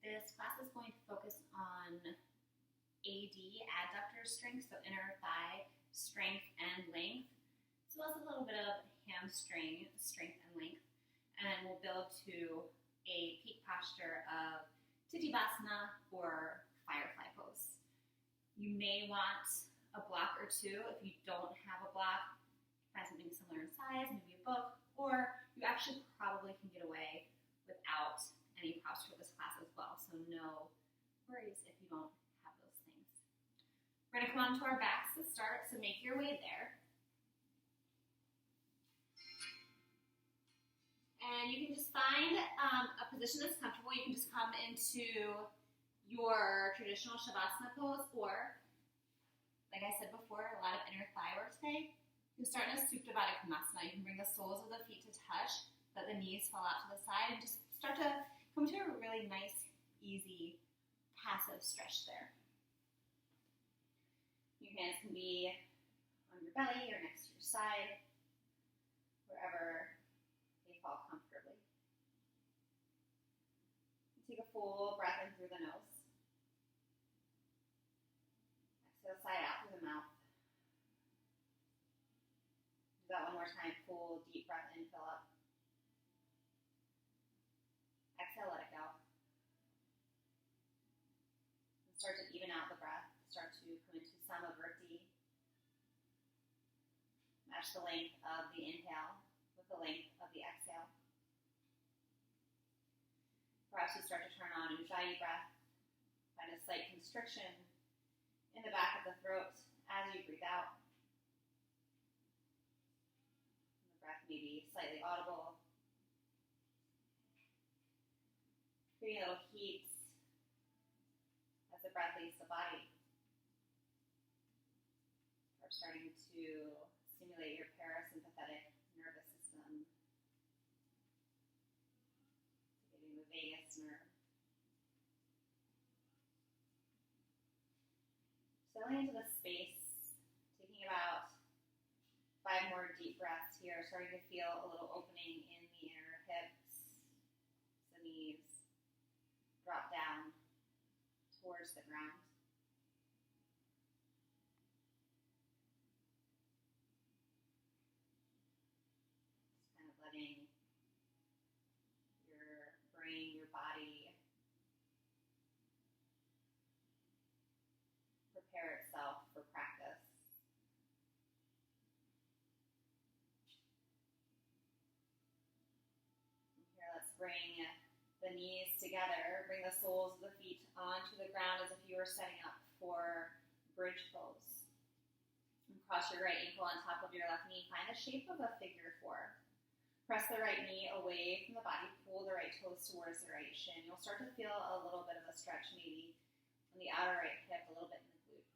This class is going to focus on adductor strength, so inner thigh strength and length, as well as a little bit of hamstring strength and length. And we'll build to a peak posture of Tittibasana or Firefly Pose. You may want a block or two. If you don't have a block, find something similar in size, maybe a book, or you actually probably can get away without any props for this class as well. So no worries if you don't have those things. We're going to come onto our backs to start, so make your way there. And you can just find a position that's comfortable. You can just come into your traditional Shavasana pose, or, like I said before, a lot of inner thigh work today. You start in a Supta Bakasana. You can bring the soles of the feet to touch, let the knees fall out to the side, and just start to come to a really nice, easy, passive stretch there. Your hands can be on your belly or next to your side, wherever they fall comfortably. Take a full breath in through the nose. Exhale, sigh out through the mouth. Do that one more time. Full, deep breath in, fill up. Exhale, let it go. And start to even out the breath. Start to come into Samavrti. Match the length of the inhale with the length of the exhale. Perhaps you start to turn on Ujjayi breath. Find a slight constriction in the back of the throat as you breathe out. And the breath may be slightly audible. Creating little heats as the breath leaves the body. We're starting to stimulate your parasympathetic nervous system. Activating the vagus nerve. Settling into the space, taking about 5 more deep breaths here, starting to feel a little opening in the inner hips, the knees, drop down towards the ground. Just kind of letting your brain, your body prepare itself for practice. And here, let's bring the knees together. Bring the soles of the feet onto the ground as if you were setting up for bridge pose. And cross your right ankle on top of your left knee. Find the shape of a figure 4. Press the right knee away from the body. Pull the right toes towards the right shin. You'll start to feel a little bit of a stretch maybe on the outer right hip, a little bit in the glute.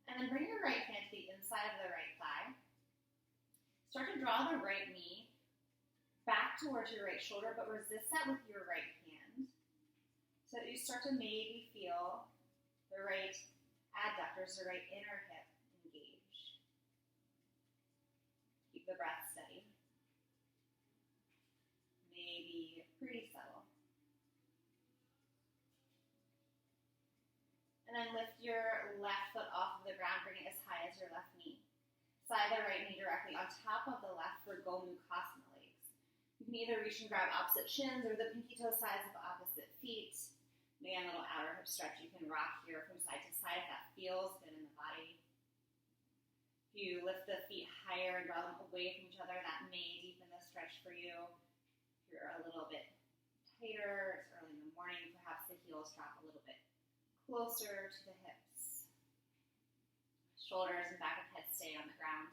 And then bring your right hand to the inside of the right thigh. Start to draw the right knee back towards your right shoulder, but resist that with your right hand. So that you start to maybe feel the right adductors, the right inner hip engage. Keep the breath steady. Maybe pretty subtle. And then lift your left foot off of the ground, bring it as high as your left knee. Slide the right knee directly on top of the left for Gomukasana legs. You can either reach and grab opposite shins or the pinky toe sides of opposite feet. Again, a little outer hip stretch. You can rock here from side to side if that feels good in the body. If you lift the feet higher and draw them away from each other, that may deepen the stretch for you. If you're a little bit tighter, it's early in the morning, perhaps the heels drop a little bit closer to the hips. Shoulders and back of head stay on the ground.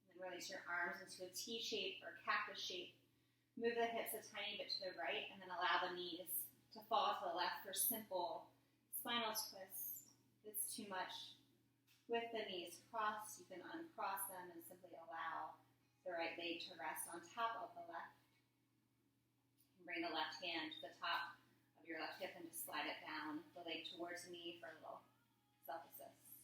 And then release your arms into a T shape or cactus shape. Move the hips a tiny bit to the right, and then allow the knees to fall to the left for simple spinal twists. If it's too much with the knees crossed, you can uncross them and simply allow the right leg to rest on top of the left. Bring the left hand to the top of your left hip and just slide it down the leg towards the knee for a little self-assist.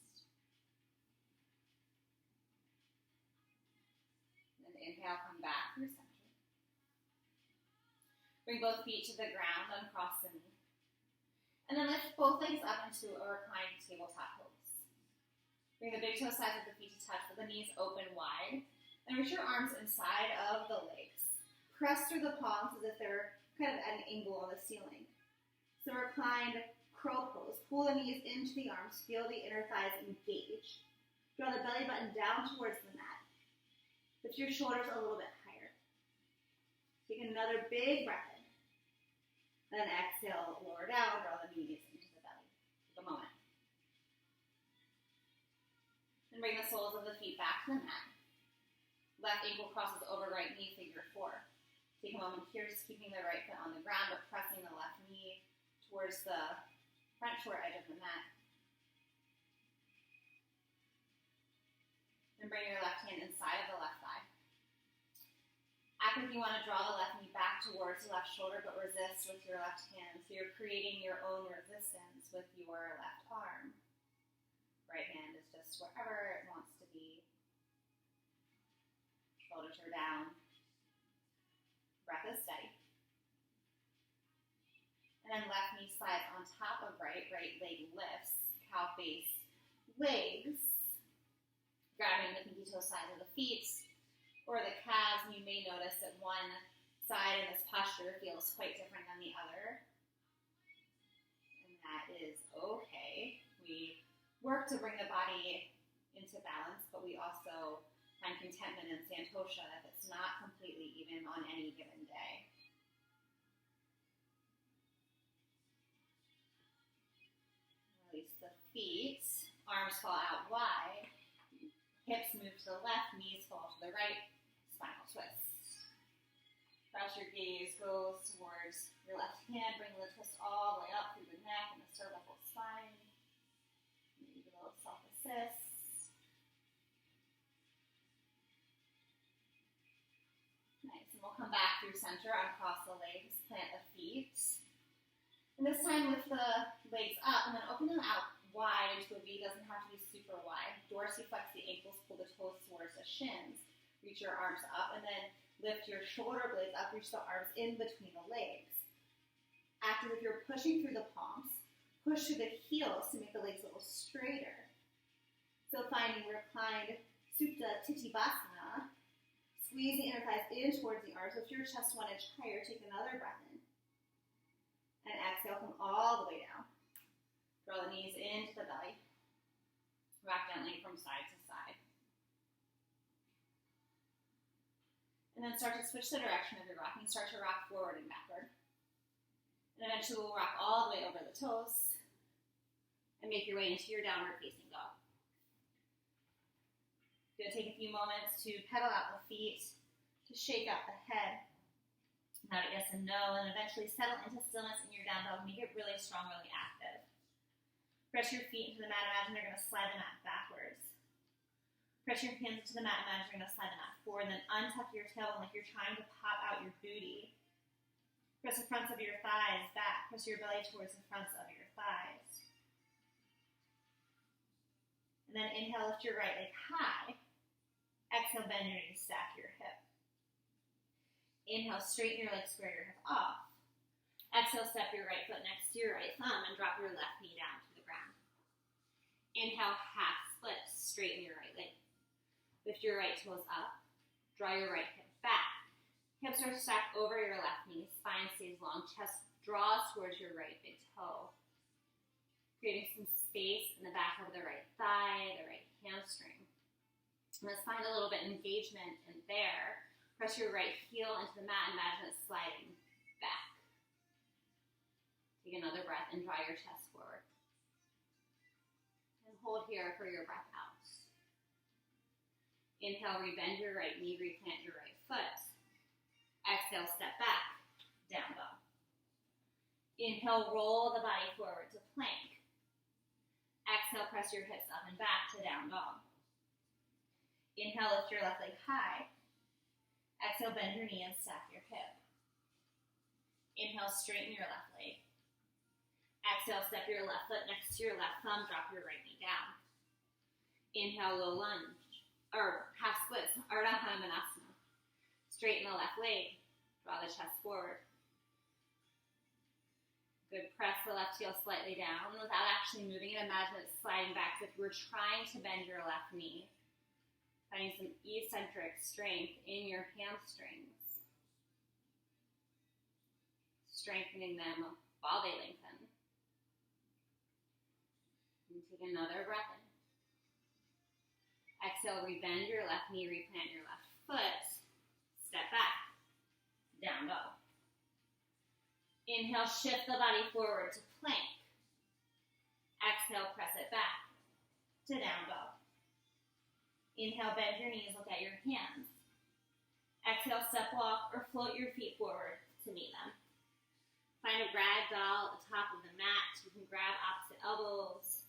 And inhale, come back. back through center. Bring both feet to the ground, uncross the knee. And then lift both legs up into a reclined tabletop pose. Bring the big toe sides of the feet to touch with the knees open wide. And reach your arms inside of the legs. Press through the palms as if they're kind of at an angle on the ceiling. So reclined crow pose. Pull the knees into the arms. Feel the inner thighs engage. Draw the belly button down towards the mat. Lift your shoulders a little bit higher. Take another big breath in. Then exhale, lower down, draw the knees into the belly. Take a moment. Then bring the soles of the feet back to the mat. Left ankle crosses over right knee, figure 4. Take a moment here, just keeping the right foot on the ground, but pressing the left knee towards the front short edge of the mat. And bring your left hand inside of the left thigh. Actively, you want to draw the left knee back towards the left shoulder, but resist with your left hand. So you're creating your own resistance with your left arm. Right hand is just wherever it wants to be. Shoulders are down. Breath is steady. And then left knee slides on top of right leg lifts, cow face, legs. Grabbing the pinky toe sides of the feet or the calves, and you may notice that one side in this posture feels quite different than the other. And that is okay. We work to bring the body into balance, but we also find contentment in santosha if it's not completely even on any given day. Release the feet, arms fall out wide. Hips move to the left, knees fall to the right, spinal twist. Press your gaze goes towards your left hand, bring the twist all the way up through the neck and the cervical spine. Maybe a little self-assist. Nice, and we'll come back through center, uncross the legs, plant the feet. And this time lift the legs up and then open them out wide into a V. Doesn't have to be super wide. Dorsiflex the ankles, pull the toes towards the shins. Reach your arms up and then lift your shoulder blades up. Reach the arms in between the legs. Act as if you're pushing through the palms. Push through the heels to make the legs a little straighter. So finding reclined Supta Tittibasana. Squeeze the inner thighs in towards the arms. Lift your chest 1 inch higher. Take another breath in. And exhale, come all the way down. Draw the knees into the belly. Rock gently from side to side. And then start to switch the direction of your rocking. Start to rock forward and backward. And eventually we'll rock all the way over the toes and make your way into your downward facing dog. You're going to take a few moments to pedal out the feet, to shake out the head, not a yes and no, and eventually settle into stillness in your down dog. Make it really strong, really active. Press your feet into the mat. Imagine you're going to slide the mat backwards. Press your hands into the mat. Imagine you're going to slide the mat forward. Then untuck your tailbone like you're trying to pop out your booty. Press the fronts of your thighs back. Press your belly towards the fronts of your thighs. And then inhale, lift your right leg high. Exhale, bend your knees, stack your hip. Inhale, straighten your leg, square your hip off. Exhale, step your right foot next to your right thumb and drop your left knee down to the ground. Inhale, half split, straighten your right leg. Lift your right toes up. Draw your right hip back. Hips are stacked over your left knee. Spine stays long. Chest draws towards your right big toe. Creating some space in the back of the right thigh, the right hamstring. Let's find a little bit of engagement in there. Press your right heel into the mat. Imagine it sliding back. Take another breath and draw your chest forward. And hold here for your breath out. Inhale, rebend your right knee, replant your right foot. Exhale, step back, down dog. Inhale, roll the body forward to plank. Exhale, press your hips up and back to down dog. Inhale, lift your left leg high. Exhale, bend your knee and stack your hip. Inhale, straighten your left leg. Exhale, step your left foot next to your left thumb, drop your right knee down. Inhale, low lunge, or half splits, Ardha Malasana. Straighten the left leg. Draw the chest forward. Good. Press the left heel slightly down without actually moving it. Imagine it sliding back as if you were trying to bend your left knee. Finding some eccentric strength in your hamstrings. Strengthening them while they lengthen. And take another breath in. Exhale, rebend your left knee, replant your left foot. Step back. Down dog. Inhale, shift the body forward to plank. Exhale, press it back to down dog. Inhale, bend your knees, look at your hands. Exhale, step walk or float your feet forward to meet them. Find a rag doll at the top of the mat. You can grab opposite elbows.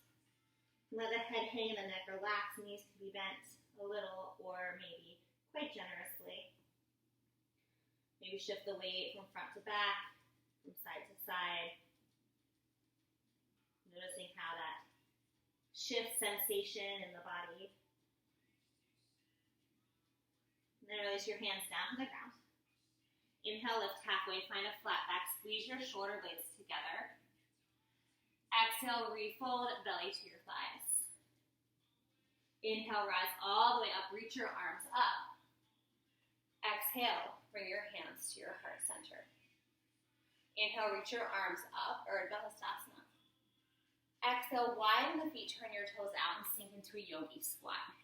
Let the head hang and the neck relax. Knees can be bent a little or maybe quite generously. Maybe shift the weight from front to back, from side to side. Noticing how that shifts sensation in the body. And then release your hands down to the ground. Inhale, lift halfway, find a flat back, squeeze your shoulder blades together. Exhale, refold, belly to your thighs. Inhale, rise all the way up, reach your arms up. Exhale, bring your hands to your heart center. Inhale, reach your arms up, or Bakasana. Exhale, widen the feet, turn your toes out, and sink into a Yogi Squat.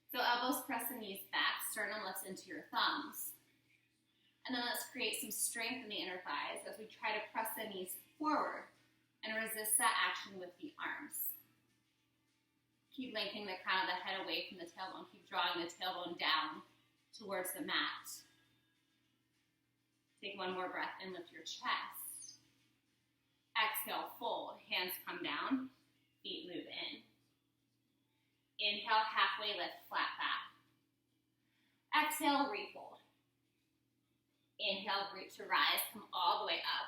So elbows press the knees back, sternum lifts into your thumbs. And then let's create some strength in the inner thighs as we try to press the knees forward and resist that action with the arms. Keep lengthening the crown of the head away from the tailbone. Keep drawing the tailbone down towards the mat. Take one more breath and lift your chest. Exhale, fold. Hands come down, feet move in. Inhale, halfway lift, flat back. Exhale, refold. Inhale, reach to rise, come all the way up.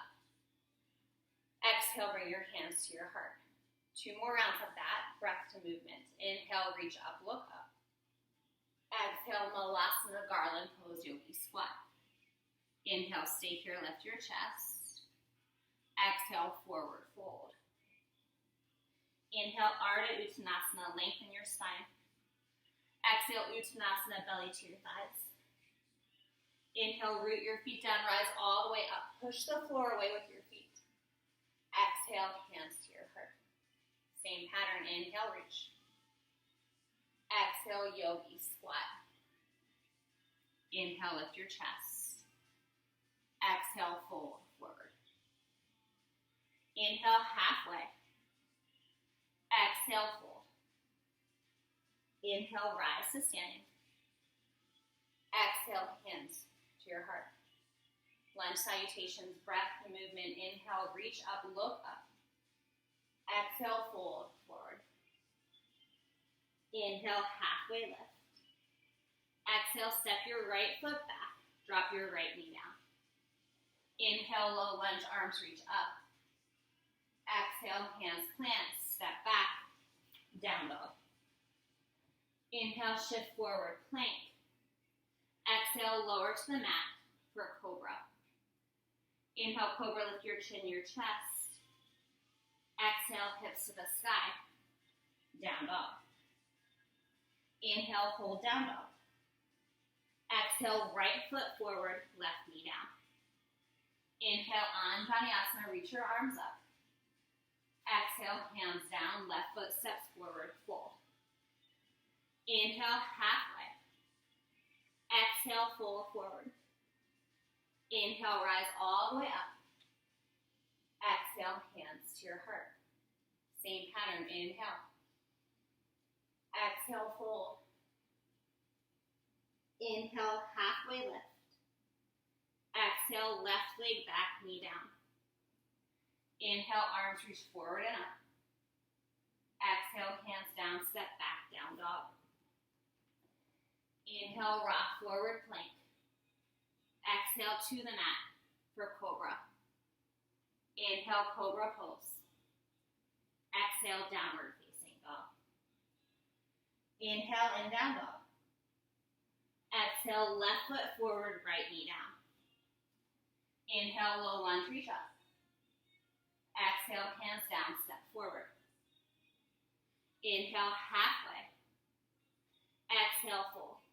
Exhale, bring your hands to your heart. 2 more rounds of that, breath to movement. Inhale, reach up, look up. Exhale, Malasana, Garland Pose, Yogi Squat. Inhale, stay here, lift your chest. Exhale, forward fold. Inhale, Ardha Uttanasana, lengthen your spine. Exhale, Uttanasana, belly to your thighs. Inhale, root your feet down, rise all the way up. Push the floor away with your feet. Exhale, hands to your heart. Same pattern, inhale, reach. Exhale, Yogi Squat. Inhale, lift your chest. Exhale, fold forward. Inhale, halfway. Exhale, fold. Inhale, rise to standing. Exhale, hands to your heart. Lunge salutations, breath and movement. Inhale, reach up, look up. Exhale, fold forward. Inhale, halfway lift. Exhale, step your right foot back. Drop your right knee down. Inhale, low lunge, arms reach up. Exhale, hands plant, step back, down dog. Inhale, shift forward, plank. Exhale, lower to the mat for Cobra. Inhale, Cobra, lift your chin, your chest. Exhale, hips to the sky, down dog. Inhale, hold down dog. Exhale, right foot forward, left knee down. Inhale, on vinyasa, reach your arms up. Exhale, hands down, left foot steps forward, fold. Inhale, halfway. Exhale, fold forward. Inhale, rise all the way up. Exhale, hands to your heart. Same pattern, inhale. Exhale, fold. Inhale, halfway lift. Exhale, left leg back, knee down. Inhale, arms reach forward and up. Exhale, hands down, step back, down dog. Inhale, rock forward, plank. Exhale to the mat for Cobra. Inhale, Cobra Pose. Exhale, downward facing dog. Inhale, in down dog. Exhale. Exhale, left foot forward, right knee down. Inhale, low lunge, reach up. Exhale, hands down, step forward. Inhale, halfway. Exhale, fold.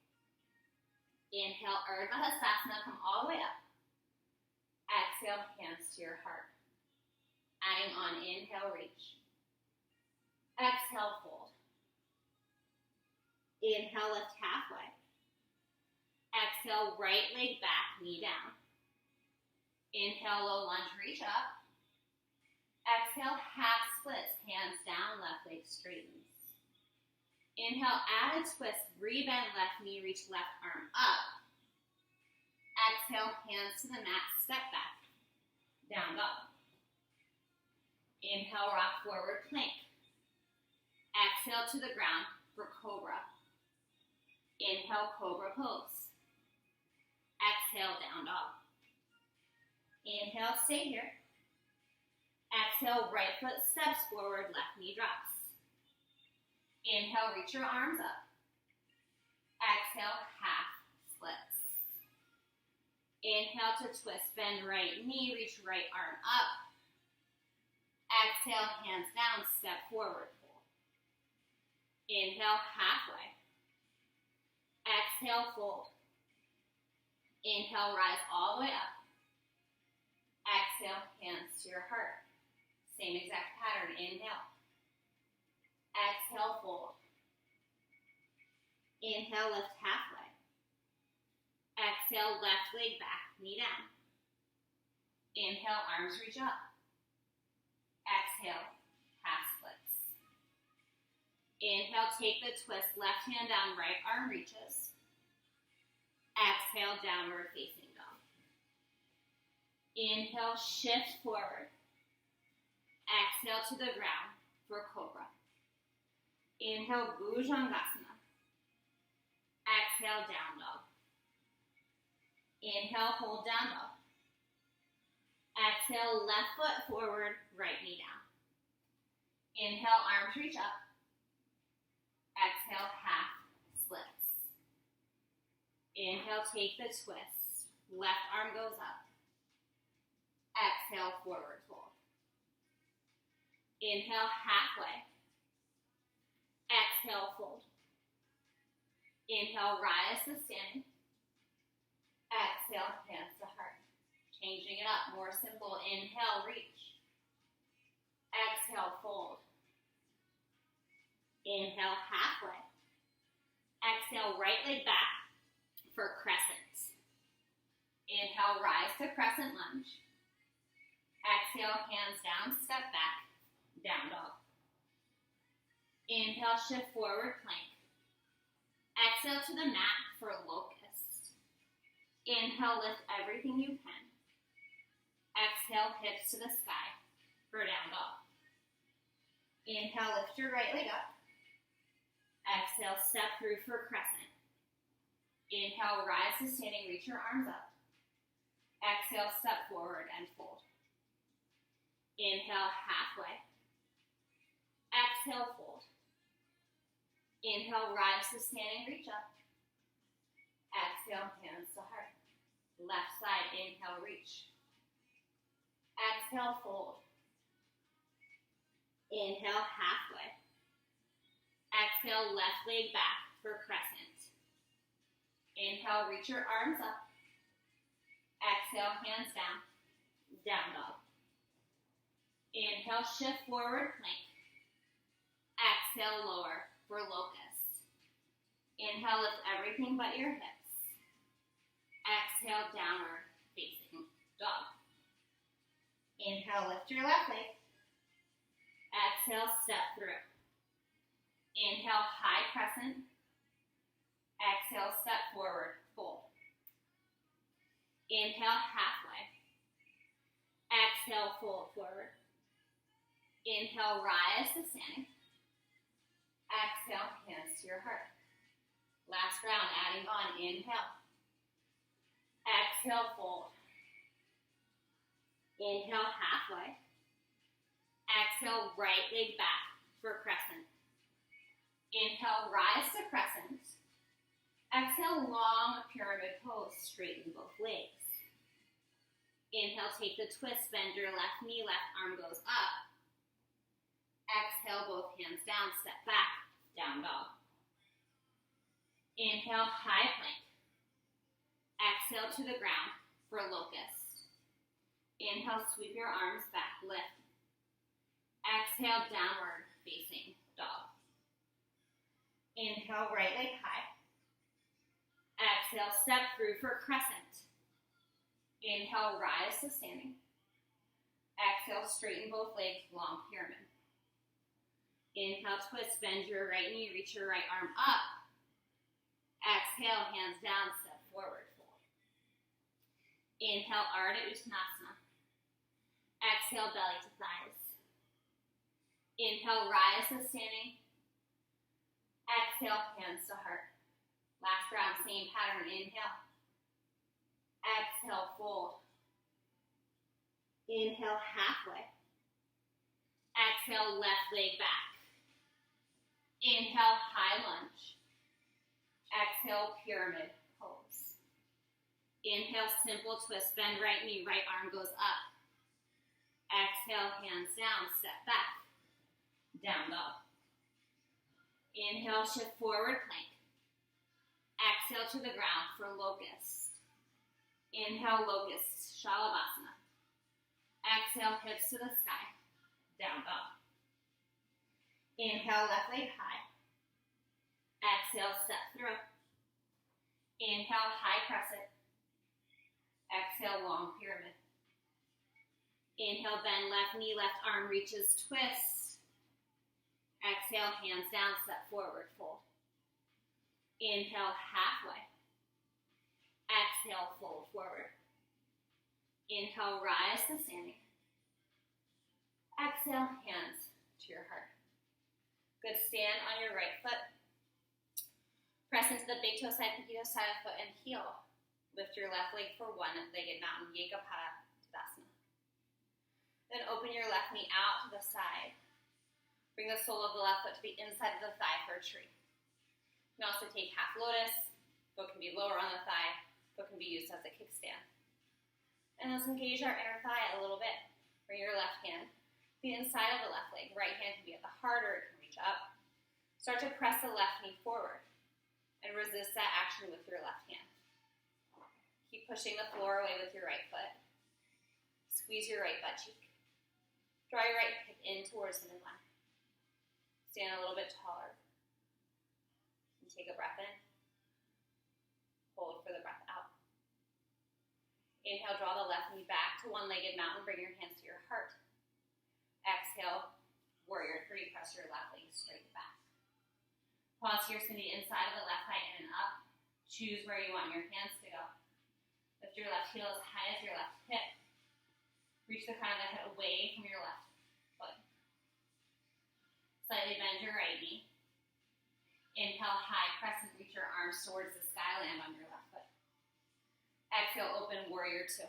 Inhale, Urdhva Hastasana, come all the way up. Exhale, hands to your heart. Adding on, inhale, reach. Exhale, fold. Inhale, lift halfway. Exhale, right leg back, knee down. Inhale, low lunge, reach up. Exhale, half splits, hands down, left leg straightens. Inhale, add a twist, rebend left knee, reach left arm up. Exhale, hands to the mat, step back, down dog. Inhale, rock forward, plank. Exhale to the ground for Cobra. Inhale, Cobra Pose. Exhale, down dog. Inhale, stay here. Exhale, right foot steps forward, left knee drops. Inhale, reach your arms up. Exhale, half splits. Inhale to twist, bend right knee, reach right arm up. Exhale, hands down, step forward, fold. Inhale, halfway. Exhale, fold. Inhale, rise all the way up. Exhale, hands to your heart. Same exact pattern, inhale. Exhale, fold. Inhale, lift halfway. Exhale, left leg back, knee down. Inhale, arms reach up. Exhale, half splits. Inhale, take the twist, left hand down, right arm reaches. Exhale, downward facing dog. Inhale, shift forward. Exhale to the ground for Cobra. Inhale, Bhujangasana. Exhale, down dog. Inhale, hold down dog. Exhale, left foot forward, right knee down. Inhale, arms reach up. Exhale, half splits. Inhale, take the twist. Left arm goes up. Exhale, forward fold. Inhale, halfway. Exhale, fold. Inhale, rise to standing. Exhale, hands to heart. Changing it up, more simple. Inhale, reach. Exhale, fold. Inhale, halfway. Exhale, right leg back for crescent. Inhale, rise to crescent lunge. Exhale, hands down, step back, down dog. Inhale, shift forward, plank. Exhale to the mat for locust. Inhale, lift everything you can. Exhale, hips to the sky for down dog. Inhale, lift your right leg up. Exhale, step through for crescent. Inhale, rise to standing, reach your arms up. Exhale, step forward and fold. Inhale, halfway. Exhale, fold. Inhale, rise to standing, reach up. Exhale, hands to heart. Left side, inhale, reach. Exhale, fold. Inhale, halfway. Exhale, left leg back for crescent. Inhale, reach your arms up. Exhale, hands down, down dog. Inhale, shift forward, plank. Exhale, lower for locust. Inhale, lift everything but your hips. Exhale, downward facing dog. Inhale, lift your left leg. Exhale, step through. Inhale, high crescent. Exhale, step forward, fold. Inhale, halfway. Exhale, fold forward. Inhale, rise to standing. Exhale, hands to your heart. Last round, adding on, inhale. Exhale, fold. Inhale, halfway. Exhale, right leg back for crescent. Inhale, rise to crescent. Exhale, long pyramid straighten both legs. Inhale, take the twist, bend your left knee, left arm goes up. Exhale, both hands down, step back, down dog. Inhale, high plank. Exhale to the ground for locust. Inhale, sweep your arms back, lift. Exhale, downward facing dog. Inhale, right leg high. Exhale, step through for crescent. Inhale, rise to standing. Exhale, straighten both legs, long pyramid. Inhale, twist, bend your right knee, reach your right arm up. Exhale, hands down, step forward, fold. Inhale, Ardha Uttanasana. Exhale, belly to thighs. Inhale, rise to standing. Exhale, hands to heart. Last round, same pattern. Inhale. Exhale, fold. Inhale, halfway. Exhale, left leg back. Inhale, high lunge. Exhale, pyramid pose. Inhale, simple twist, bend right knee, right arm goes up. Exhale, hands down, step back. Down dog. Inhale, shift forward plank. Exhale to the ground for locust. Inhale, locust, Shavasana. Exhale, hips to the sky. Down dog. Inhale, left leg high. Exhale, step through. Inhale, high crescent. Exhale, long pyramid. Inhale, bend left knee, left arm reaches, twist. Exhale, hands down, step forward, fold. Inhale, halfway. Exhale, fold forward. Inhale, rise to standing. Exhale, hands to your heart. Good, stand on your right foot. Press into the big toe side, pinky toe side of foot, and heel. Lift your left leg for one-legged mountain, Tittibasana. Then open your left knee out to the side. Bring the sole of the left foot to the inside of the thigh for a tree. You can also take half lotus. Foot can be lower on the thigh. Foot can be used as a kickstand. And let's engage our inner thigh a little bit. Bring your left hand to the inside of the left leg. Right hand can be at the heart or it can reach up. Start to press the left knee forward and resist that action with your left hand. Keep pushing the floor away with your right foot. Squeeze your right butt cheek. Draw your right hip in towards the midline. Stand a little bit taller. And take a breath in. Hold for the breath out. Inhale, draw the left knee back to one-legged mountain. Bring your hands to your heart. Exhale, warrior three. Press your left leg straight back. Pause here, spin the inside of the left thigh in and up. Choose where you want your hands to go. Lift your left heel as high as your left hip. Reach the crown of the head away from your left foot. Slightly bend your right knee. Inhale, high crescent. Reach your arms towards the sky. Land on your left foot. Exhale, open warrior two.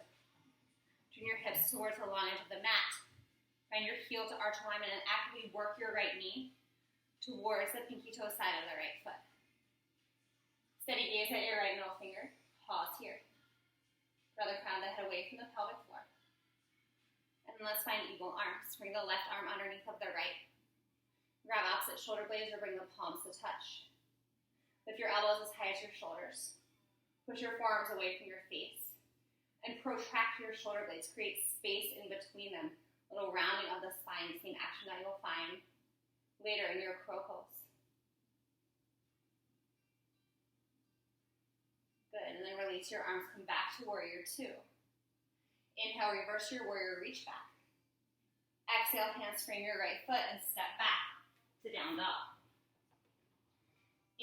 Turn your hips towards the long edge of the mat. Find your heel to arch alignment and actively work your right knee towards the pinky toe side of the right foot. Steady gaze at your right middle finger. Pause here. Draw the crown of the head away from the pelvic floor. And let's find eagle arms. Bring the left arm underneath of the right. Grab opposite shoulder blades or bring the palms to touch. Lift your elbows as high as your shoulders. Push your forearms away from your face. And protract your shoulder blades. Create space in between them. A little rounding of the spine. Same action that you'll find later in your crow pose. Good. And then release your arms. Come back to warrior two. Inhale, reverse your warrior, reach back. Exhale, hands frame your right foot and step back to down dog.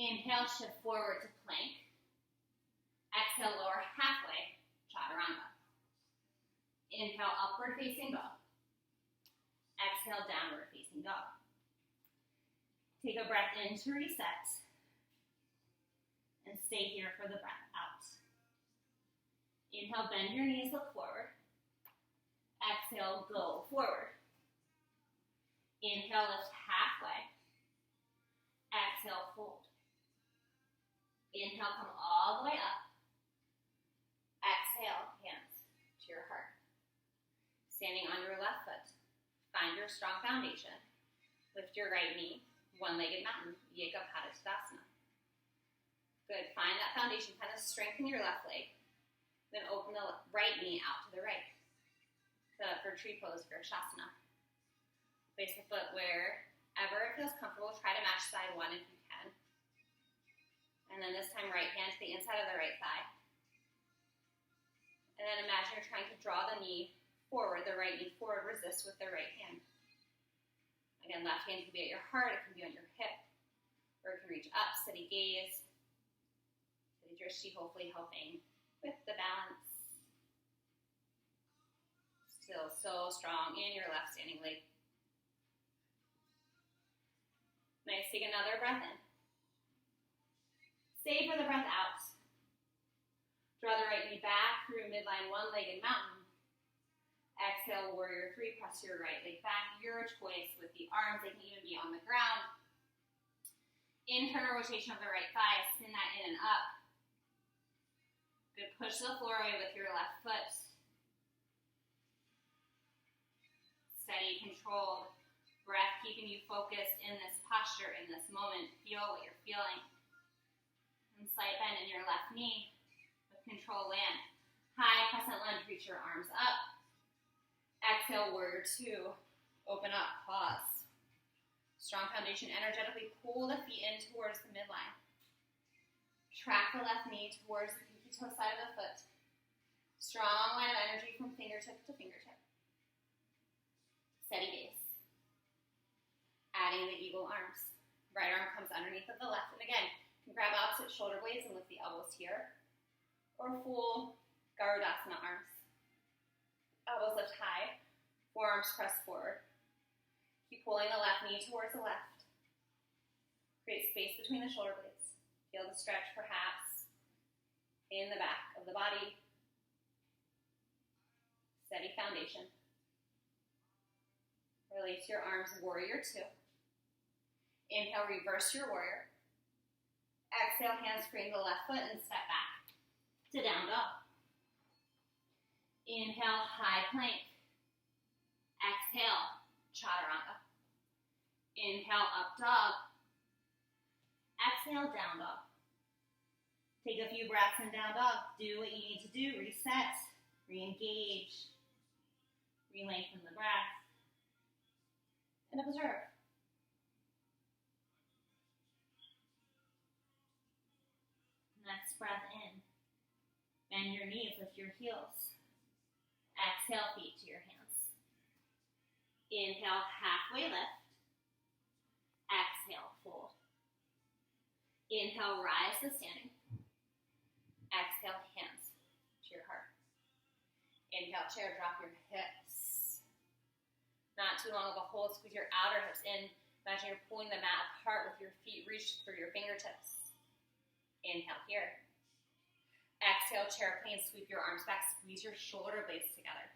Inhale, shift forward to plank. Exhale, lower halfway, chaturanga. Inhale, upward facing dog. Exhale, downward facing dog. Take a breath in to reset. And stay here for the breath out. Inhale, bend your knees, look forward. Exhale, go forward. Inhale, lift halfway. Exhale, fold. Inhale, come all the way up. Standing on your left foot. Find your strong foundation. Lift your right knee, one-legged mountain, Tittibasana. Good, find that foundation, kind of strengthen your left leg. Then open the right knee out to the right. Set up for tree pose for Shavasana. Place the foot wherever it feels comfortable. Try to match side one if you can. And then this time, right hand to the inside of the right thigh. And then imagine you're trying to draw the knee forward, the right knee forward, resist with the right hand. Again, left hand can be at your heart, it can be on your hip, or it can reach up, steady gaze, steady drishti, hopefully helping with the balance. Still so strong in your left standing leg. Nice, take another breath in. Stay for the breath out. Draw the right knee back through midline, one-legged mountain. Exhale, warrior three, press your right leg back. Your choice with the arms, they can even be on the ground. Internal rotation of the right thigh, spin that in and up. Good, push the floor away with your left foot. Steady, controlled breath, keeping you focused in this posture, in this moment. Feel what you're feeling. And slight bend in your left knee. With control, land. High crescent lunge, reach your arms up. Exhale, warrior two. Open up, pause. Strong foundation, energetically pull the feet in towards the midline. Track the left knee towards the pinky toe side of the foot. Strong line of energy from fingertip to fingertip. Steady gaze. Adding the eagle arms. Right arm comes underneath of the left. And again, you can grab opposite shoulder blades and lift the elbows here. Or full Garudasana arms. Elbows lift high. Forearms press forward. Keep pulling the left knee towards the left. Create space between the shoulder blades. Feel the stretch perhaps in the back of the body. Steady foundation. Release your arms, warrior two. Inhale, reverse your warrior. Exhale, hands free the left foot and step back to down dog. Inhale, high plank. Exhale, chaturanga. Inhale, up dog. Exhale, down dog. Take a few breaths in down dog. Do what you need to do. Reset, re-engage, re-lengthen the breath, and observe. Next breath in. Bend your knees, lift your heels. Exhale, feet to your hands. Inhale, halfway lift. Exhale, fold. Inhale, rise to standing. Exhale, hands to your heart. Inhale, chair, drop your hips. Not too long of a hold, squeeze your outer hips in. Imagine you're pulling the mat apart with your feet, reach through your fingertips. Inhale here. Exhale, chair plane, sweep your arms back, squeeze your shoulder blades together.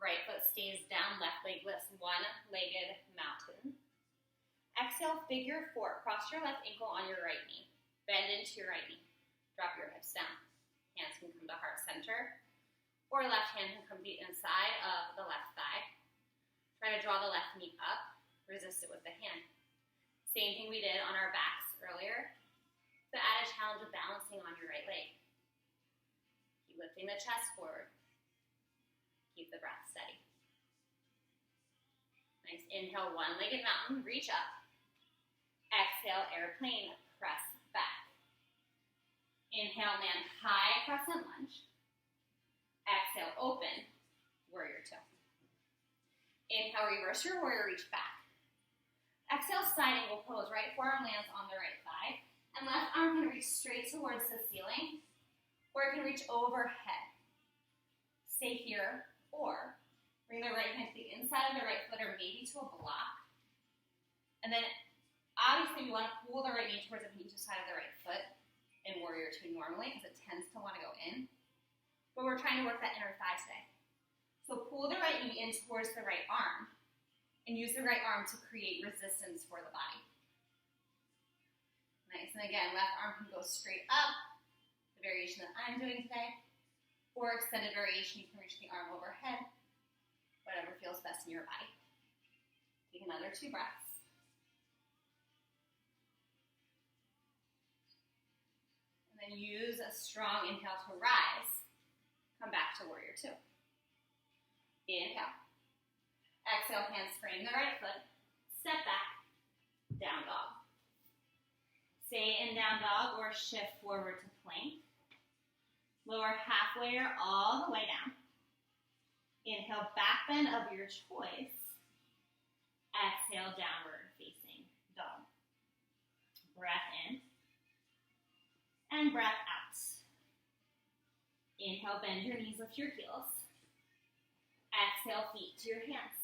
Right foot stays down, left leg lifts, one-legged mountain. Exhale, figure four. Cross your left ankle on your right knee. Bend into your right knee. Drop your hips down. Hands can come to heart center, or left hand can come to the inside of the left thigh. Try to draw the left knee up. Resist it with the hand. Same thing we did on our backs earlier. The added challenge of balancing on your right leg. Keep lifting the chest forward. Keep the breath steady. Nice. Inhale, one-legged mountain, reach up. Exhale, airplane, press back. Inhale, land high, crescent lunge. Exhale, open, warrior two. Inhale, reverse your warrior, reach back. Exhale, side angle pose. Right forearm lands on the right thigh. And left arm can reach straight towards the ceiling, or it can reach overhead. Stay here, or bring the right hand to the inside of the right foot, or maybe to a block. And then, obviously, we want to pull the right knee towards the pinky side of the right foot in warrior two normally, because it tends to want to go in. But we're trying to work that inner thigh today. So pull the right knee in towards the right arm, and use the right arm to create resistance for the body. Nice, and again, left arm can go straight up, the variation that I'm doing today, or extended variation, you can reach the arm overhead, whatever feels best in your body. Take another 2 breaths. And then use a strong inhale to rise. Come back to warrior 2. Inhale. Exhale, hands frame the right foot. Step back. Down dog. Stay in down dog or shift forward to plank. Lower halfway or all the way down. Inhale, back bend of your choice. Exhale, downward facing dog. Breath in. And breath out. Inhale, bend your knees, lift your heels. Exhale, feet to your hands.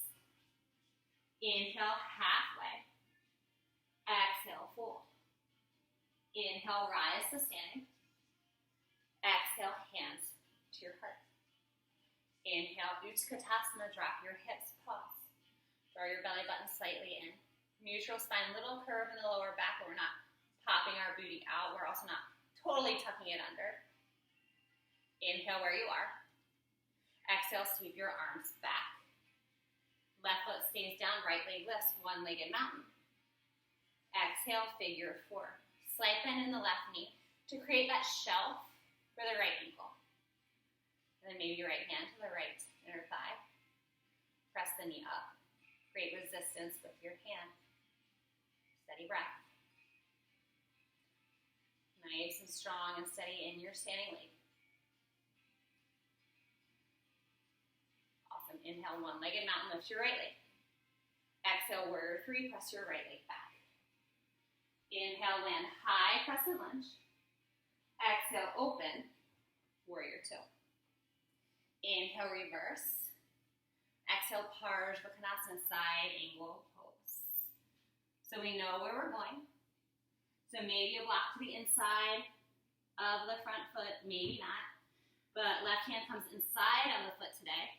Inhale, halfway. Exhale, fold. Inhale, rise to standing. Exhale, hands to your heart. Inhale, Utkatasana, drop your hips, pause. Draw your belly button slightly in. Neutral spine, little curve in the lower back, but we're not popping our booty out. We're also not totally tucking it under. Inhale where you are. Exhale, sweep your arms back. Left foot stays down, right leg lifts, one-legged mountain. Exhale, figure 4. Slight bend in the left knee to create that shelf for the right ankle. And then maybe your right hand to the right inner thigh. Press the knee up. Create resistance with your hand. Steady breath. Nice and strong and steady in your standing leg. Awesome. Inhale, one-legged mountain, lift your right leg. Exhale, warrior 3, press your right leg back. Inhale, land high, crescent lunge. Exhale, open, warrior 2. Inhale, reverse. Exhale, Parj Bakasana, side angle pose. So we know where we're going. So maybe a block to the inside of the front foot, maybe not. But left hand comes inside of the foot today.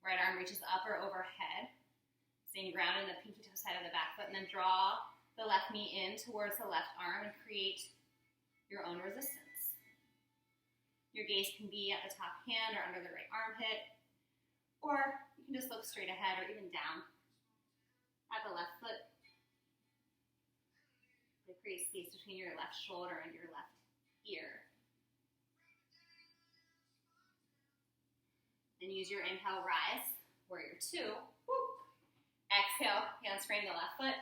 Right arm reaches up or overhead. Staying grounded in the pinky toe side of the back foot. And then draw the left knee in towards the left arm and create your own resistance. Your gaze can be at the top hand or under the right armpit. Or you can just look straight ahead or even down at the left foot. To create space between your left shoulder and your left ear. Then use your inhale, rise, warrior 2. Whoop. Exhale, hands frame the left foot,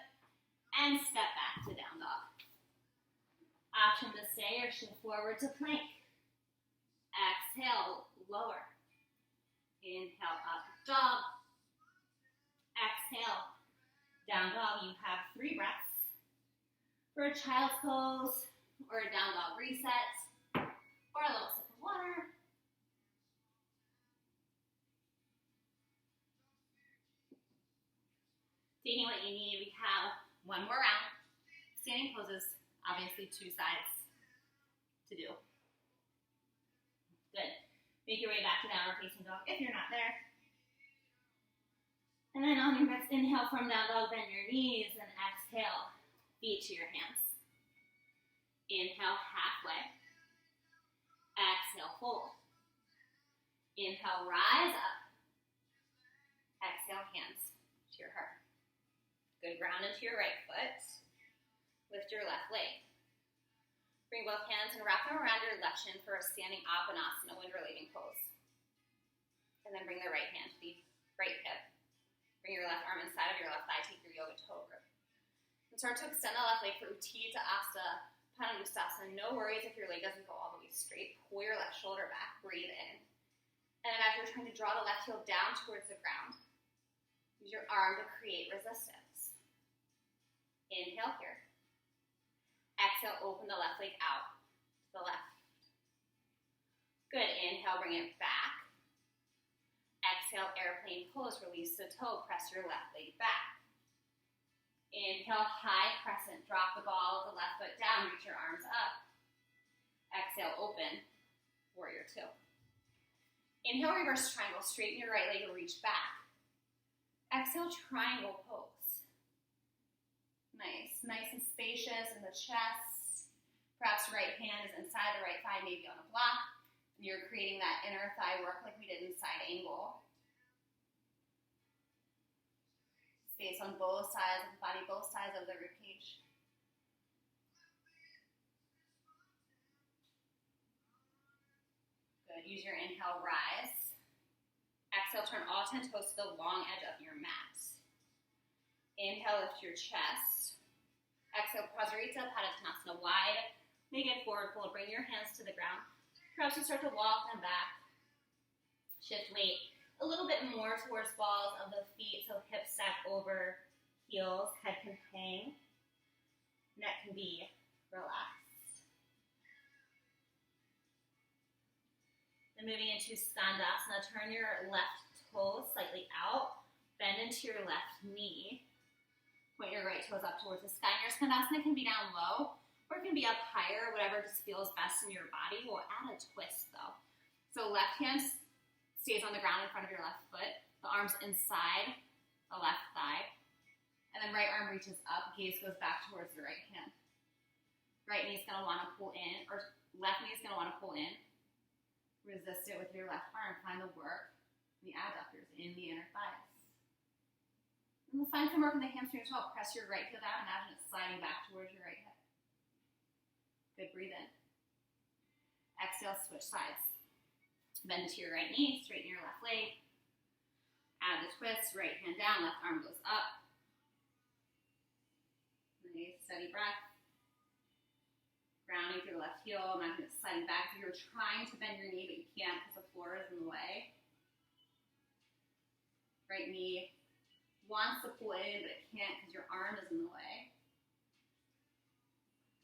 and step back to down dog. Option to stay or shift forward to plank. Exhale, lower. Inhale, up dog. Exhale, down dog. You have 3 breaths. For a child's pose, or a down dog reset, or a little sip of water. Taking what you need, we have one more round. Standing poses, obviously 2 sides to do. Good. Make your way back to downward facing dog if you're not there. And then on your next inhale from down dog, bend your knees and exhale. Feet to your hands. Inhale, halfway. Exhale, fold. Inhale, rise up. Exhale, hands to your heart. Good, ground into your right foot. Lift your left leg. Bring both hands and wrap them around your left shin for a standing Bakasana, wind relieving pose. And then bring the right hand to the right hip. Bring your left arm inside of your left thigh. Take your yoga toe grip. And start to extend the left leg for Tittibasana, Panadustasana. No worries if your leg doesn't go all the way straight. Pull your left shoulder back. Breathe in. And then as you're trying to draw the left heel down towards the ground, use your arm to create resistance. Inhale here. Exhale, open the left leg out to the left. Good. Inhale, bring it back. Exhale, airplane pose. Release the toe. Press your left leg back. Inhale, high crescent. Drop the ball of the left foot down. Reach your arms up. Exhale, open. Warrior 2. Inhale, reverse triangle. Straighten your right leg and reach back. Exhale, triangle pose. Nice. Nice and spacious in the chest. Perhaps right hand is inside the right thigh, maybe on a block. And you're creating that inner thigh work like we did in side angle. Space on both sides of the body, both sides of the ribcage. Good. Use your inhale, rise. Exhale, turn all 10 toes to the long edge of your mat. Inhale, lift your chest. Exhale, Prasarita, Padottanasana, wide. Legged forward fold. Bring your hands to the ground. Perhaps you start to walk them back. Shift weight a little bit more towards balls of the feet, so hips stack over heels, head can hang, neck can be relaxed. Then moving into Skandasana, turn your left toe slightly out, bend into your left knee, point your right toes up towards the sky. And your Skandasana can be down low, or it can be up higher, whatever just feels best in your body. We'll add a twist though. So left hand stays on the ground in front of your left foot, the arms inside the left thigh, and then right arm reaches up, gaze goes back towards the right hand. Right knee's gonna wanna pull in, or left knee's gonna wanna pull in. Resist it with your left arm, find the work, the adductors in the inner thighs. And we'll find some work in the hamstring as well. Press your right heel down, imagine it sliding back towards your right hip. Good, breathe in. Exhale, switch sides. Bend to your right knee, straighten your left leg. Add the twist, right hand down, left arm goes up. Nice, steady breath. Grounding through the left heel, imagine it sliding back. If you're trying to bend your knee, but you can't because the floor is in the way. Right knee wants to pull in, but it can't because your arm is in the way.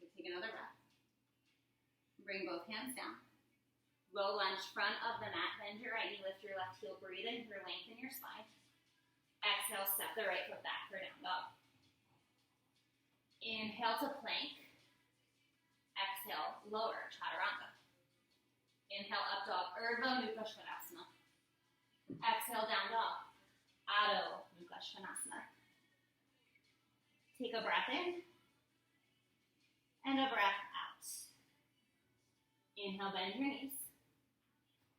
Okay, take another breath. Bring both hands down. Low lunge, front of the mat, bend your right knee, lift your left heel, breathe in for length in your spine. Exhale, step the right foot back for down dog. Inhale to plank. Exhale, lower, chaturanga. Inhale, up dog, Urdhva Mukha Svanasana. Exhale, down dog, Adho Mukha Svanasana. Take a breath in, and a breath out. Inhale, bend your knees.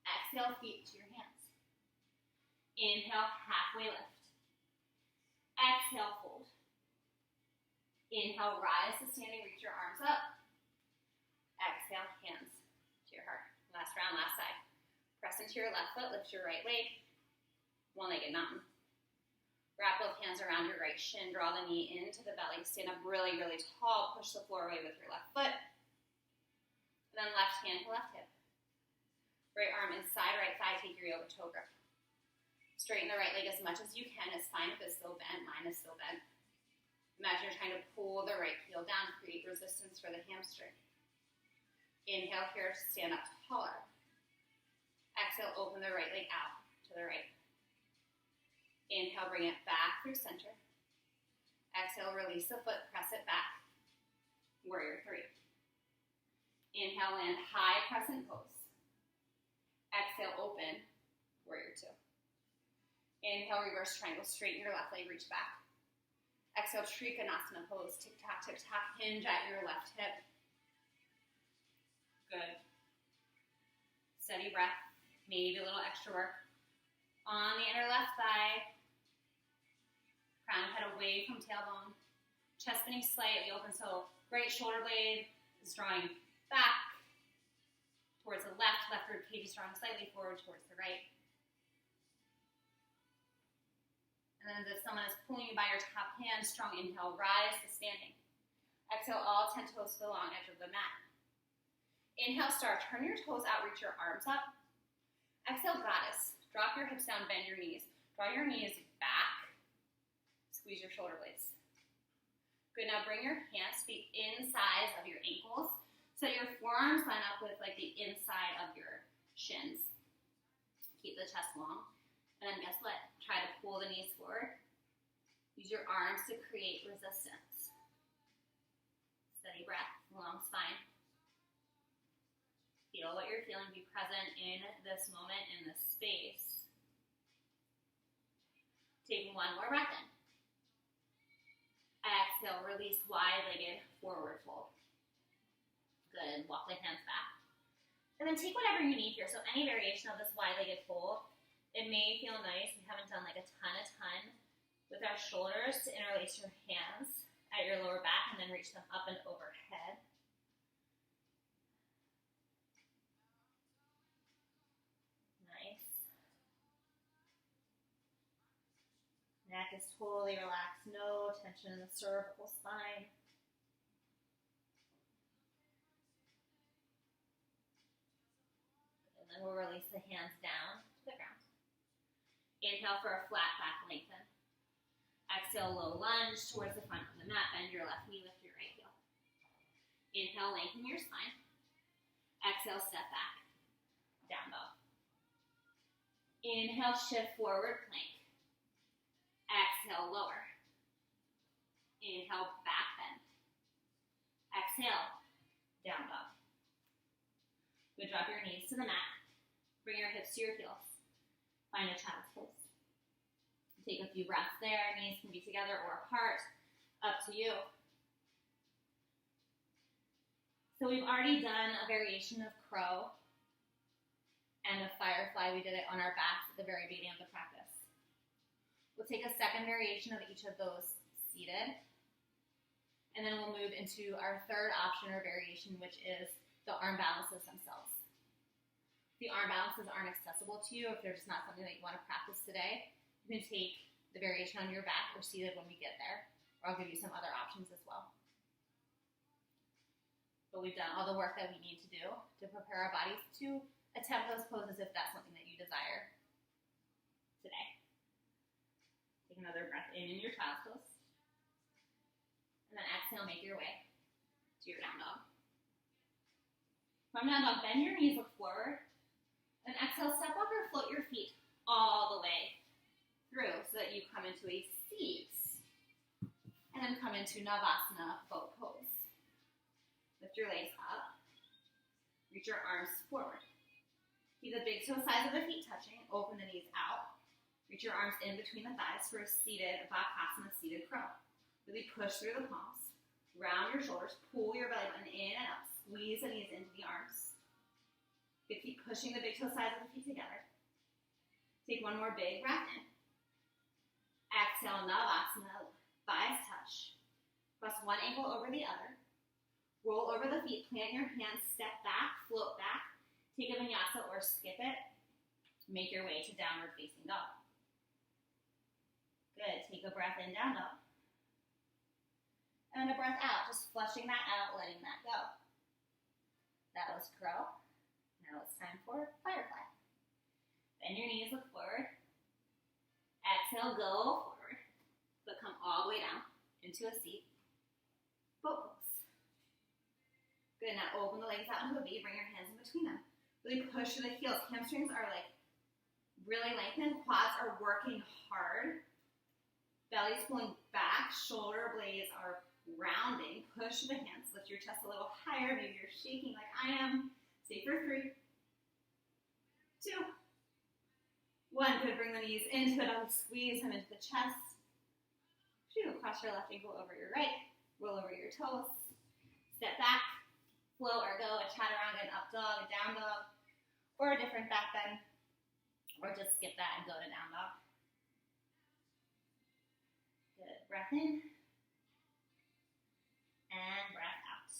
Exhale, feet to your hands. Inhale, halfway lift. Exhale, fold. Inhale, rise to standing, reach your arms up. Exhale, hands to your heart. Last round, last side. Press into your left foot, lift your right leg. One-legged mountain. Wrap both hands around your right shin, draw the knee into the belly. Stand up really, really tall, push the floor away with your left foot. And then left hand to left hip. Right arm inside, right thigh, take your yoga toe grip. Straighten the right leg as much as you can. It's fine if it's still bent, mine is still bent. Imagine you're trying to pull the right heel down, create resistance for the hamstring. Inhale here to stand up taller. Exhale, open the right leg out to the right. Inhale, bring it back through center. Exhale, release the foot, press it back. Warrior 3. Inhale, land high crescent pose. Exhale, open, warrior 2. Inhale, reverse triangle, straighten your left leg, reach back. Exhale, Trikonasana pose, tick-tock, hinge at your left hip. Good. Steady breath, maybe a little extra work. On the inner left thigh, crown head away from tailbone, chest beneath slightly open, so right shoulder blade is drawing back towards the left rib cage is drawing slightly forward towards the right. And then as if someone is pulling you by your top hand, strong inhale, rise to standing. Exhale, all 10 toes to the long edge of the mat. Inhale, star, turn your toes out, reach your arms up. Exhale, goddess. Drop your hips down, bend your knees. Draw your knees back. Squeeze your shoulder blades. Good, now bring your hands to the insides of your ankles so that your forearms line up with like the inside of your shins. Keep the chest long. And then guess what? Try to pull the knees forward. Use your arms to create resistance. Steady breath, long spine. Feel what you're feeling. Be present in this moment, in this space. Take one more breath in. Exhale, release wide-legged forward fold. Good, walk the hands back. And then take whatever you need here. So any variation of this wide-legged fold. It may feel nice. We haven't done like a ton with our shoulders to interlace your hands at your lower back and then reach them up and overhead. Nice. Neck is totally relaxed, no tension in the cervical spine. And then we'll release the hands down to the ground. Inhale for a flat back lengthen. Exhale, low lunge towards the front of the mat. Bend your left knee, lift your right heel. Inhale, lengthen your spine. Exhale, step back. Down dog. Inhale, shift forward plank. Exhale, lower. Inhale, back bend. Exhale, down dog. Good, drop your knees to the mat. Bring your hips to your heels. Find a child's pose. Take a few breaths there. Knees can be together or apart. Up to you. So we've already done a variation of crow and of firefly. We did it on our backs at the very beginning of the practice. We'll take a second variation of each of those seated. And then we'll move into our third option or variation, which is the arm balances themselves. If the arm balances aren't accessible to you, if there's not something that you want to practice today, you can take the variation on your back or seated when we get there, or I'll give you some other options as well. But we've done all the work that we need to do to prepare our bodies to attempt those poses if that's something that you desire today. Take another breath in your child's pose. And then exhale, make your way to your down dog. From down dog, bend your knees, look forward. And exhale, step up or float your feet all the way through so that you come into a seat. And then come into Navasana Pose. Lift your legs up. Reach your arms forward. Keep the big toe sides of the feet touching. Open the knees out. Reach your arms in between the thighs for a seated Bakasana, seated crow. Really push through the palms. Round your shoulders. Pull your belly button in and up. Squeeze the knees into the arms. Good, keep pushing the big toe sides of the feet together. Take one more big breath in. Exhale, Navasana, thighs touch. Cross one ankle over the other. Roll over the feet, plant your hands, step back, float back. Take a vinyasa or skip it. Make your way to downward facing dog. Good, take a breath in, down dog. And a breath out, just flushing that out, letting that go. That was crow. Now it's time for firefly. Bend your knees, look forward. Exhale, go forward. But come all the way down into a seat. Boat pose. Good, now open the legs out into a V. Bring your hands in between them. Really push through the heels. Hamstrings are like really lengthened. Quads are working hard. Belly's pulling back. Shoulder blades are rounding. Push the hands. Lift your chest a little higher. Maybe you're shaking like I am. Stay for 3, 2, 1. Good. Bring the knees into it. I'll squeeze them into the chest. Cross your left ankle over your right. Roll over your toes. Step back. Flow or go a chaturanga, an up dog, a down dog, or a different back bend. Or just skip that and go to down dog. Good. Breath in. And breath out.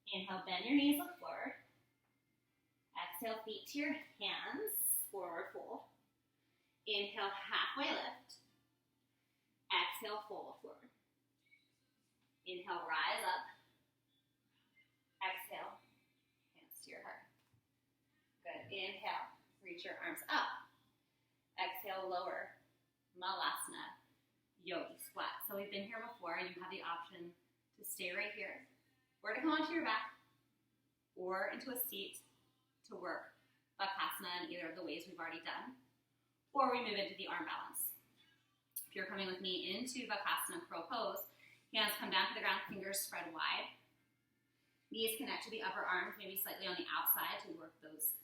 Inhale, bend your knees, look forward. Exhale, feet to your hands, forward fold. Inhale, halfway lift. Exhale, fold forward. Inhale, rise up. Exhale, hands to your heart. Good. Inhale, reach your arms up. Exhale, lower. Malasana, Yogi Squat. So we've been here before, and you have the option to stay right here, or to come onto your back, or into a seat to work Bakasana in either of the ways we've already done, or we move into the arm balance. If you're coming with me into Bakasana Crow Pose, hands come down to the ground, fingers spread wide. Knees connect to the upper arms, maybe slightly on the outside to work those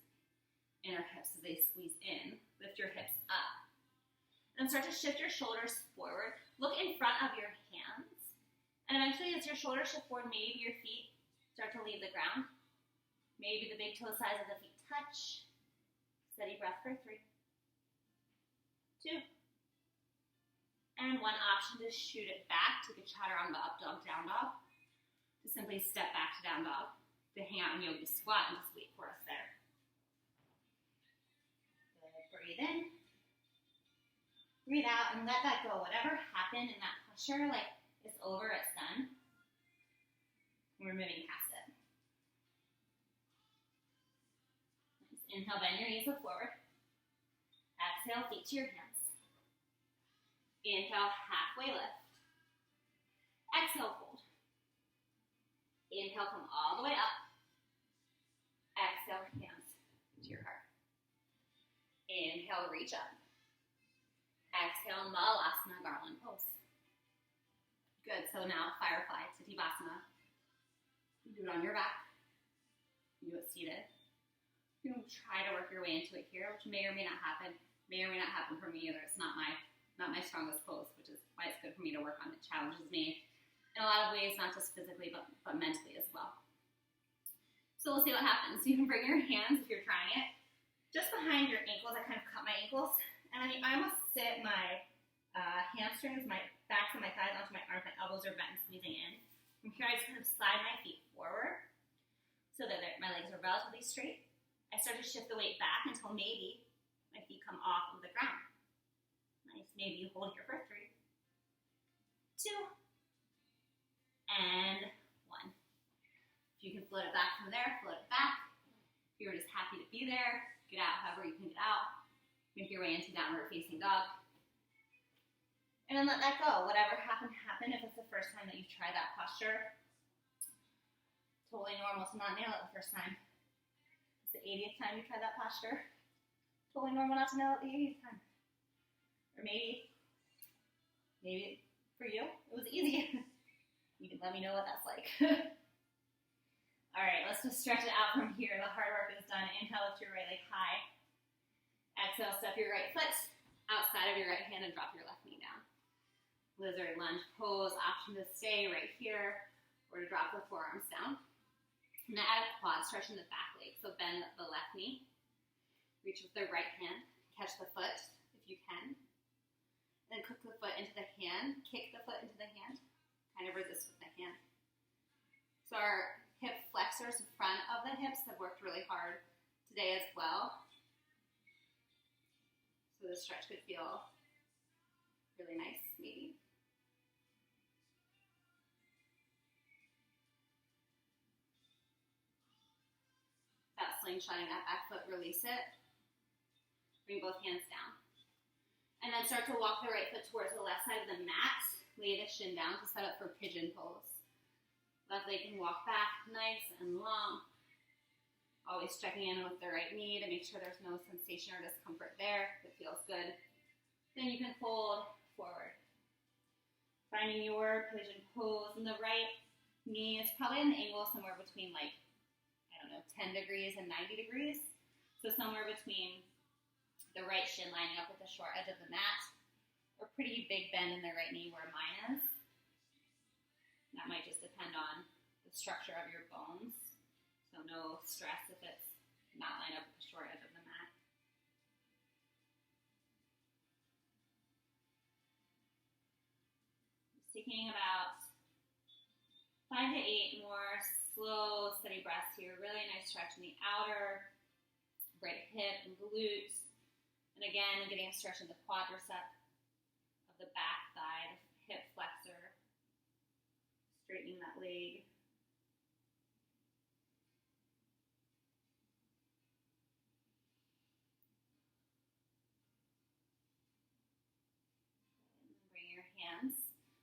inner hips as they squeeze in. Lift your hips up. And start to shift your shoulders forward. Look in front of your hands. And eventually as your shoulders shift forward, maybe your feet start to leave the ground. Maybe the big toe sides of the feet touch. Steady breath for 3, 2, And one option to shoot it back, take a chaturanga up dog, down dog. To simply step back to down dog. To hang out in Yogi Squat and just wait for us there. Good. Breathe in. Breathe out and let that go. Whatever happened in that posture, like it's over, it's done. We're moving past it. Nice. Inhale, bend your knees, look forward. Exhale, feet to your hands. Inhale, halfway lift. Exhale, fold. Inhale, come all the way up. Exhale, hands to your heart. Inhale, reach up. Exhale, Malasana, garland pose. Good, so now Firefly, Tittibasana. You do it on your back. You do it seated. You can try to work your way into it here, which may or may not happen. May or may not happen for me either. It's not my strongest pose, which is why it's good for me to work on. It challenges me in a lot of ways, not just physically, but mentally as well. So we'll see what happens. You can bring your hands, if you're trying it, just behind your ankles. I kind of cut my ankles, and I almost sit my hamstrings, my backs of my thighs onto my arms. My elbows are bent and squeezing in. From here, I just kind of slide my feet forward so that my legs are relatively straight. I start to shift the weight back until maybe my feet come off of the ground. Nice. Maybe you hold here for 3, 2, and 1. If you can float it back from there, float it back. If you're just happy to be there, get out however you can get out. Make your way into downward facing dog. And then let that go. Whatever happened, happened. If it's the first time that you try that posture, totally normal to not nail it the first time. It's the 80th time you try that posture. Totally normal not to nail it the 80th time. Or maybe for you, it was easy. You can let me know what that's like. All right, let's just stretch it out from here. The hard work is done. Inhale, lift your right leg high. Exhale, step your right foot outside of your right hand and drop your left knee down. Lizard lunge pose, option to stay right here or to drop the forearms down. Now add a quad stretch in the back leg. So bend the left knee, reach with the right hand, catch the foot if you can. Then hook the foot into the hand, kick the foot into the hand, kind of resist with the hand. So our hip flexors in front of the hips have worked really hard today as well. So the stretch could feel really nice, maybe. That slingshotting that back foot, release it. Bring both hands down. And then start to walk the right foot towards the left side of the mat. Lay the shin down to set up for pigeon pose. Left leg can walk back nice and long. Always checking in with the right knee to make sure there's no sensation or discomfort there. If it feels good. Then you can fold forward. Finding your pigeon pose. And the right knee is probably an angle somewhere between 10 degrees and 90 degrees. So somewhere between the right shin lining up with the short edge of the mat, or pretty big bend in the right knee where mine is. That might just depend on the structure of your bones. So no stress if it's not lined up with the short edge of the mat. Just taking about 5 to 8 more slow, steady breaths here. Really nice stretch in the outer right hip and glutes. And again, getting a stretch in the quadricep of the back thigh, hip flexor, straightening that leg. And then bring your hands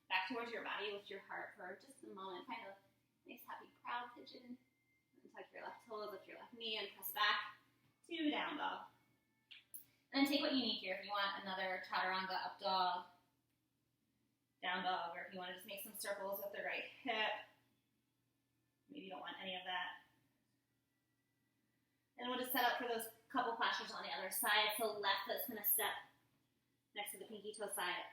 back towards your body. Lift your heart for just a moment. Find a nice, happy, proud pigeon. And tuck your left toes, lift your left knee, and press back to down dog. And then take what you need here. If you want another chaturanga, up dog, down dog, or if you want to just make some circles with the right hip. Maybe you don't want any of that. And we'll just set up for those couple postures on the other side. So left foot's going to step next to the pinky toe side,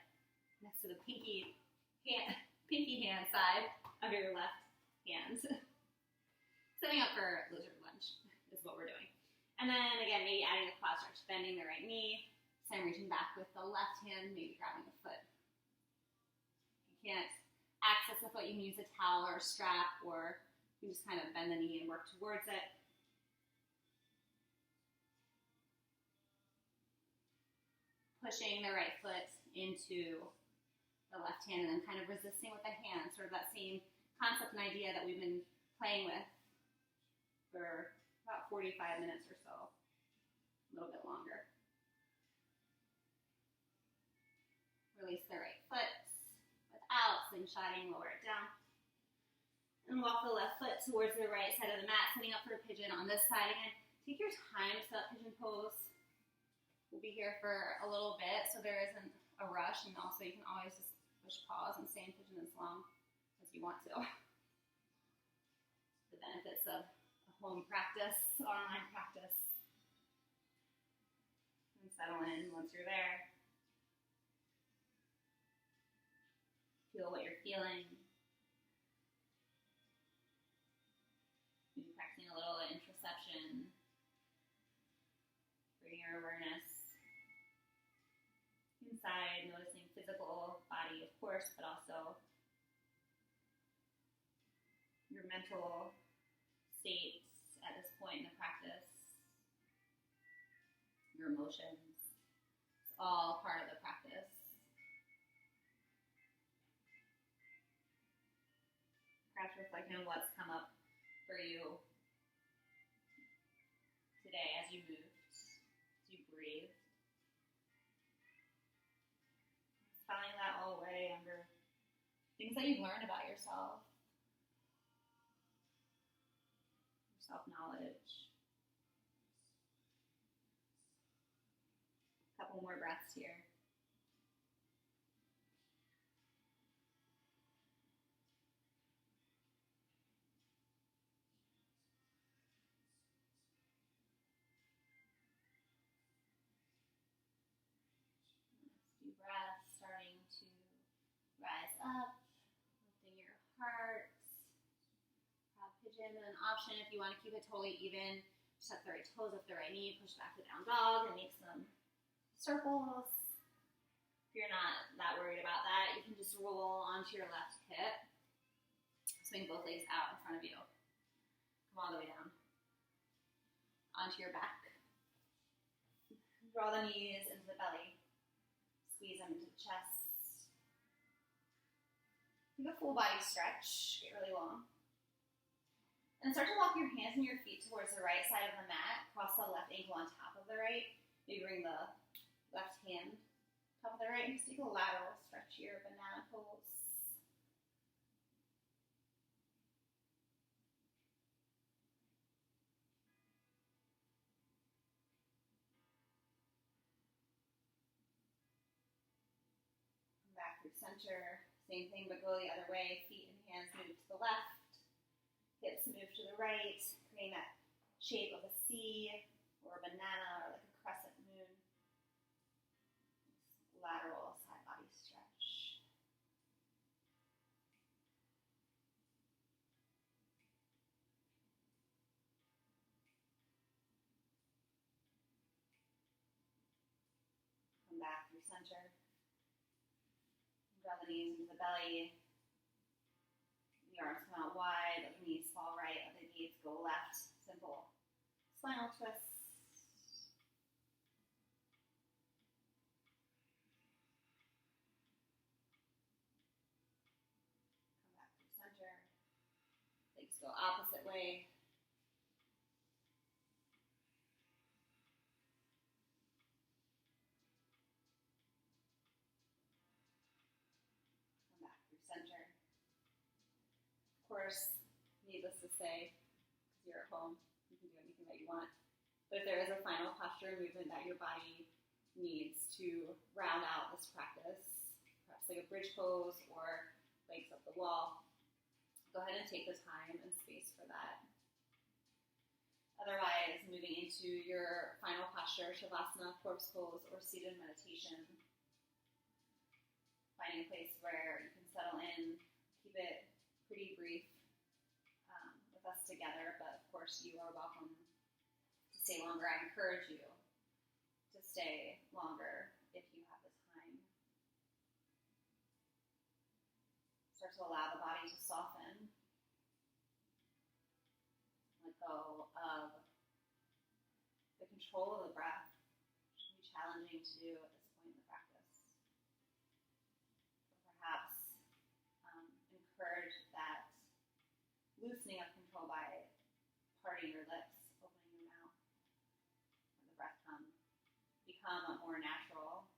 next to the pinky hand side of your left hand. Setting up for lizard lunge is what we're doing. And then again, maybe adding the quad stretch, bending the right knee, same reaching back with the left hand, maybe grabbing the foot can't access the foot, you can use a towel or a strap, or you can just kind of bend the knee and work towards it. Pushing the right foot into the left hand and then kind of resisting with the hand, sort of that same concept and idea that we've been playing with for about 45 minutes or so, a little bit longer. Release the right foot without slingshotting, lower it down. And walk the left foot towards the right side of the mat, setting up for a pigeon on this side. Again, take your time to set up pigeon pose. We'll be here for a little bit, so there isn't a rush, and also you can always just push pause and stay in pigeon as long as you want to. The benefits of a home practice, online practice. And settle in once you're there. Feel what you're feeling. Maybe practicing a little introception. Bring your awareness inside, noticing physical body, of course, but also your mental states at this point in the practice, your emotions. It's all part of the practice. Perhaps reflecting on what's come up for you today as you moved, as you breathed. Filing that all away under things that you've learned about yourself, your self-knowledge. A couple more breaths here. Breath starting to rise up, lifting your heart. Proud pigeon, and an option if you want to keep it totally even, step the right toes up the right knee, push back to down dog, and make some circles. If you're not that worried about that, you can just roll onto your left hip. Swing both legs out in front of you. Come all the way down. Onto your back. Draw the knees into the belly. Squeeze them into the chest. Take a full body stretch, get really long. And start to walk your hands and your feet towards the right side of the mat. Cross the left ankle on top of the right. Maybe bring the left hand top of the right. And just take a lateral stretch here, banana pose. Back through center, same thing, but go the other way. Feet and hands move to the left, hips move to the right, creating that shape of a C or a banana or like a crescent moon. Lateral side body stretch. Come back through center. Draw the knees into the belly. The arms come out wide, let the knees fall right, let the knees go left. Simple. Spinal twist. Come back to center. Legs go opposite way. Center. Of course, needless to say, because you're at home, you can do anything that you want. But if there is a final posture movement that your body needs to round out this practice, perhaps like a bridge pose or legs up the wall, go ahead and take the time and space for that. Otherwise, moving into your final posture, Shavasana, corpse pose, or seated meditation. Finding a place where you can settle in, keep it pretty brief with us together, but of course you are welcome to stay longer. I encourage you to stay longer if you have the time. Start to allow the body to soften. Let go of the control of the breath, which can be challenging to do at this point in the practice. Or perhaps encourage that loosening of control by parting your lips, opening your mouth, when the breath become more natural.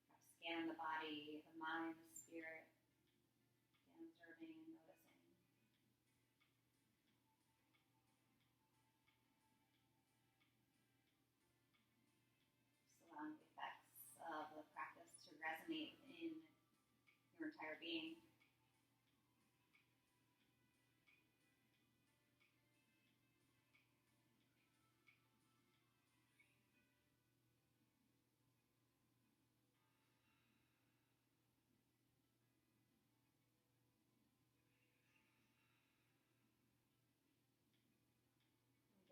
Perhaps scan the body, the mind, the spirit, again observing and noticing. Just allowing the effects of the practice to resonate in your entire being.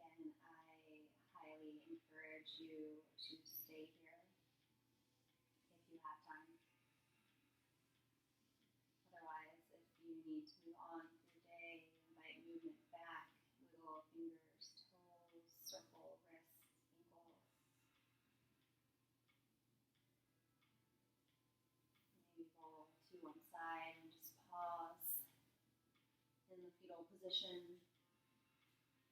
Again, I highly encourage you to stay here if you have time. Otherwise, if you need to move on through your day, invite movement back, wiggle fingers, toes, circle, wrists, ankles. Maybe roll to one side and just pause in the fetal position.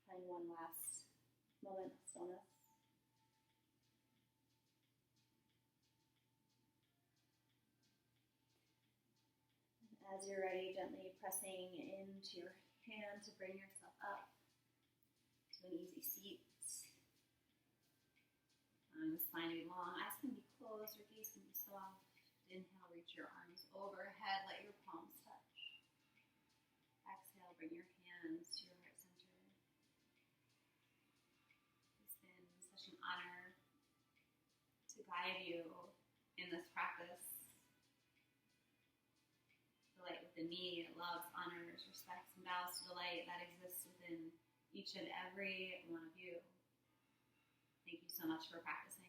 Find one last moment of stillness. And as you're ready, gently pressing into your hand to bring yourself up to an easy seat. The spine be long, eyes can be closed, your gaze can be soft. Inhale, reach your arms overhead, let your palms touch. Exhale, bring your hands to your heart center. It's been such an honor to guide you in this practice. The light within me loves, honors, respects, and bows to the light that exists within each and every one of you. Thank you so much for practicing.